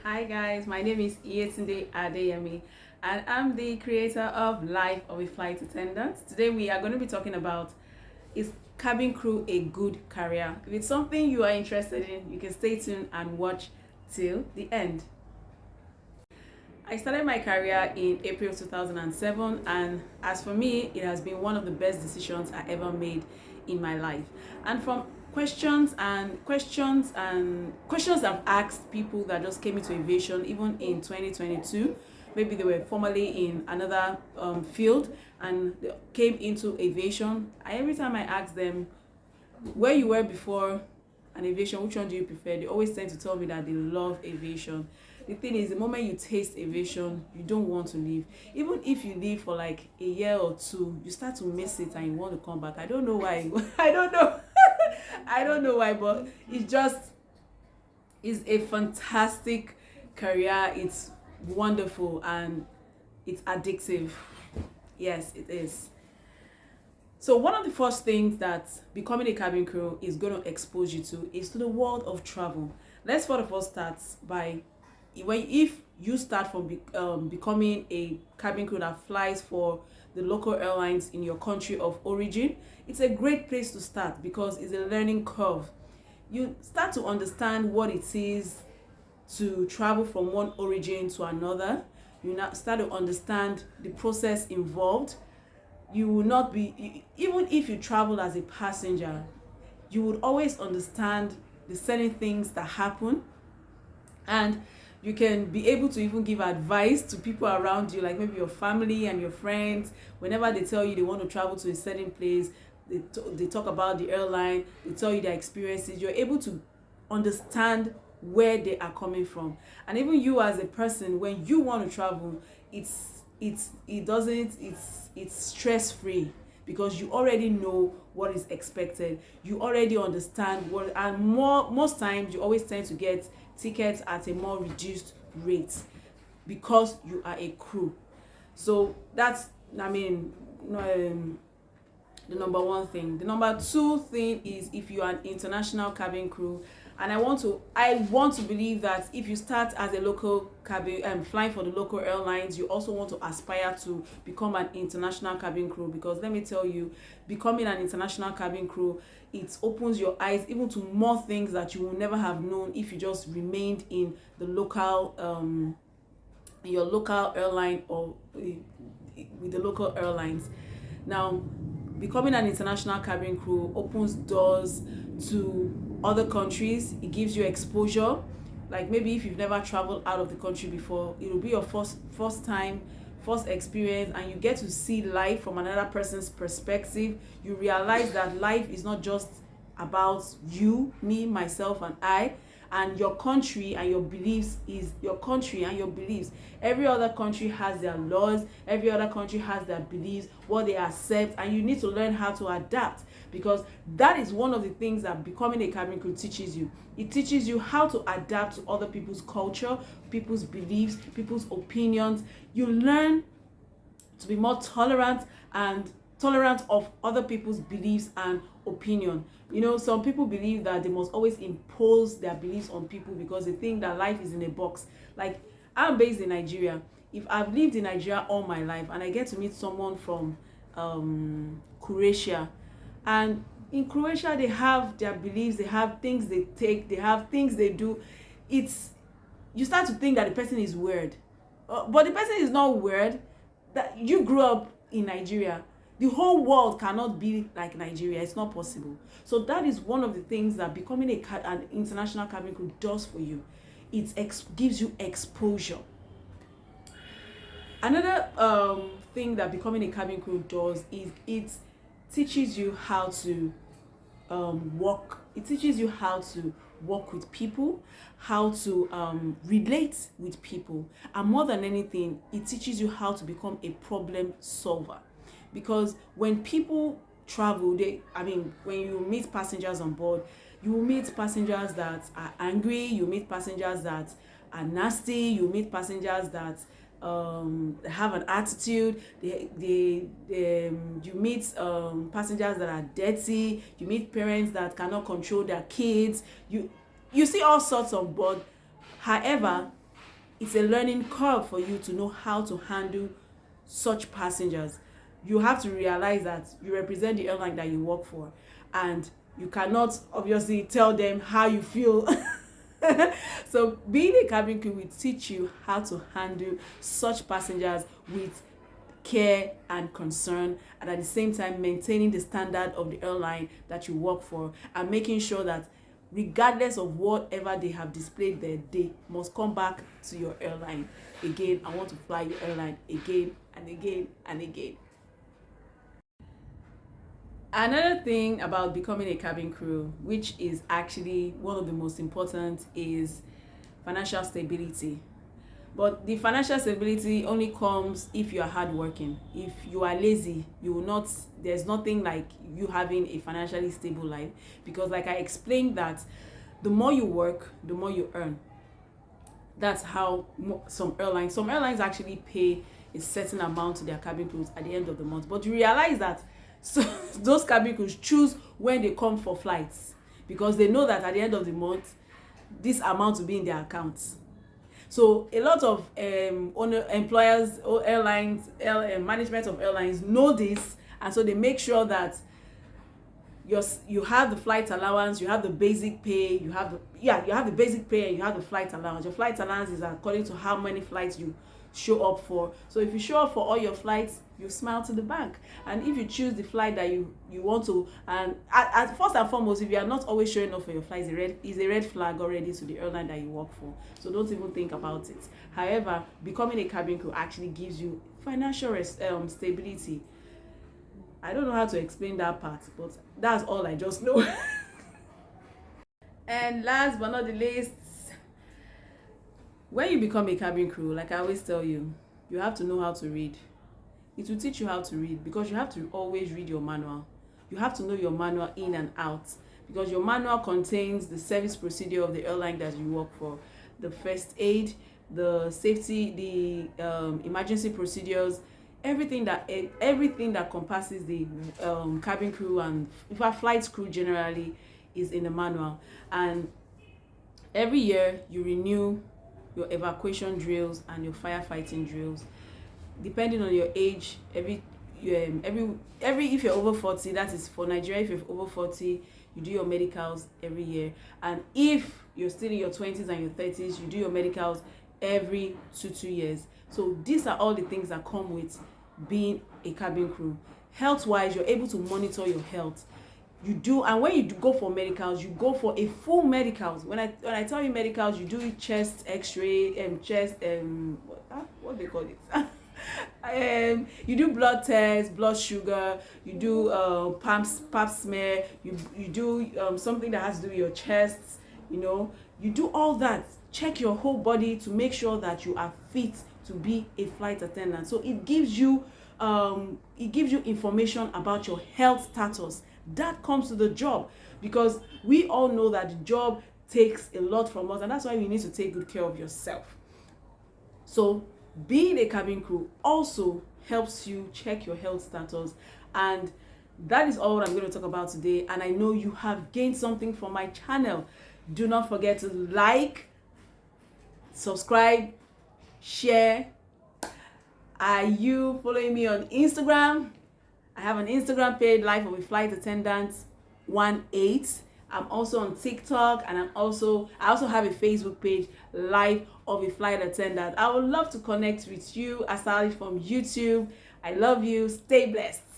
Hi guys, my name is Yetunde Adeyemi and I'm the creator of Life of a Flight Attendant. Today we are going to be talking about, is cabin crew a good career? If it's something you are interested in, you can stay tuned and watch till the end. I started my career in April 2007, and as for me, it has been one of the best decisions I ever made in my life. And from questions I've asked people that just came into aviation, even in 2022, maybe they were formerly in another field and they came into aviation. Every time I ask them where you were before and aviation, which one do you prefer, they always tend to tell me that they love aviation. The thing is, the moment you taste aviation, you don't want to leave. Even if you leave for like a year or two, you start to miss it and you want to come back. I don't know why. I don't know. I don't know why, but it's just, it's a fantastic career. It's wonderful and it's addictive. Yes, it is. So one of the first things that becoming a cabin crew is going to expose you to is to the world of travel. Let's first of all start by, if you start from becoming a cabin crew that flies for the local airlines in your country of origin, it's a great place to start because it's a learning curve. You start to understand what it is to travel from one origin to another. You now start to understand the process involved. You will not be, even if you travel as a passenger, you would always understand the certain things that happen, and you can be able to even give advice to people around you, like maybe your family and your friends. Whenever they tell you they want to travel to a certain place, they talk about the airline, they tell you their experiences, you're able to understand where they are coming from. And even you as a person, when you want to travel, it's stress free because you already know what is expected. You already understand what, and most times you always tend to get tickets at a more reduced rate because you are a crew. So that's, the number one thing. The number two thing is, if you are an international cabin crew, and I want to believe that if you start as a local cabin flying for the local airlines, you also want to aspire to become an international cabin crew, because let me tell you, becoming an international cabin crew, it opens your eyes even to more things that you will never have known if you just remained in the local your local airline, or with the local airlines. Now, becoming an international cabin crew opens doors to other countries. It gives you exposure. Like maybe if you've never traveled out of the country before, it will be your first experience, and you get to see life from another person's perspective. You realize that life is not just about you, me, myself, and I, and your country and your beliefs is your country and your beliefs. Every other country has their laws, every other country has their beliefs, what they accept, and you need to learn how to adapt, because that is one of the things that becoming a cabin crew teaches you. It teaches you how to adapt to other people's culture, people's beliefs, people's opinions. You learn to be more tolerant of other people's beliefs and opinion. Some people believe that they must always impose their beliefs on people because they think that life is in a box. Like, I'm based in Nigeria. If I've lived in Nigeria all my life and I get to meet someone from Croatia, and in Croatia they have their beliefs, they have things they take, they have things they do, you start to think that the person is weird, but the person is not weird. That you grew up in Nigeria, the whole world cannot be like Nigeria. It's not possible. So that is one of the things that becoming an international cabin crew does for you. It gives you exposure. Another thing that becoming a cabin crew does is it teaches you how to work. It teaches you how to work with people, how to relate with people, and more than anything, it teaches you how to become a problem solver. Because when people travel, when you meet passengers on board, you will meet passengers that are angry, you meet passengers that are nasty, you meet passengers that have an attitude, you meet passengers that are dirty, you meet parents that cannot control their kids, you see all sorts of. But however, it's a learning curve for you to know how to handle such passengers. You have to realize that you represent the airline that you work for, and you cannot obviously tell them how you feel. So being a cabin crew will teach you how to handle such passengers with care and concern, and at the same time maintaining the standard of the airline that you work for, and making sure that regardless of whatever they have displayed there, they must come back to your airline again. I want to fly your airline again and again and again. Another thing about becoming a cabin crew, which is actually one of the most important, is financial stability. But the financial stability only comes if you are hardworking. If you are lazy, you will not, there's nothing like you having a financially stable life, because like I explained, that the more you work, the more you earn. That's how some airlines actually pay a certain amount to their cabin crews at the end of the month. But you realize that those cabin crews choose when they come for flights, because they know that at the end of the month this amount will be in their accounts. So a lot of employers or airlines, management of airlines know this, and so they make sure that you have the flight allowance, you have the basic pay, you have the basic pay, and you have the flight allowance. Your flight allowance is according to how many flights you show up for. So if you show up for all your flights, you smile to the bank. And if you choose the flight that you want to, and at first and foremost, if you are not always showing up for your flights, is a red flag already to the airline that you work for. So don't even think about it. However, becoming a cabin crew actually gives you financial stability. I don't know how to explain that part, but that's all I just know. And last but not the least, when you become a cabin crew, like I always tell you, you have to know how to read. It will teach you how to read, because you have to always read your manual. You have to know your manual in and out, because your manual contains the service procedure of the airline that you work for, the first aid, the safety, the emergency procedures, everything that compasses the cabin crew and if a flight crew generally is in the manual. And every year you renew your evacuation drills and your firefighting drills, depending on your age. Every if you're over 40, that is for Nigeria, if you're over 40, you do your medicals every year. And if you're still in your 20s and your 30s, you do your medicals every 2 years. So these are all the things that come with being a cabin crew. Health wise, you're able to monitor your health. You do, and when you go for medicals, you go for a full medicals. When I tell you medicals, you do chest x-ray, what they call it? You do blood tests, blood sugar, you do pap smear, you do something that has to do with your chest, you do all that. Check your whole body to make sure that you are fit to be a flight attendant. So it gives you information about your health status. That comes to the job, because we all know that the job takes a lot from us, and that's why you need to take good care of yourself. So being a cabin crew also helps you check your health status. And that is all I'm going to talk about today, and I know you have gained something from my channel. Do not forget to like, subscribe, share. Are you following me on Instagram? I have an Instagram page, Life of a Flight Attendant 18. I'm also on TikTok, and I also have a Facebook page, Life of a Flight Attendant. I would love to connect with you aside from YouTube. I love you. Stay blessed.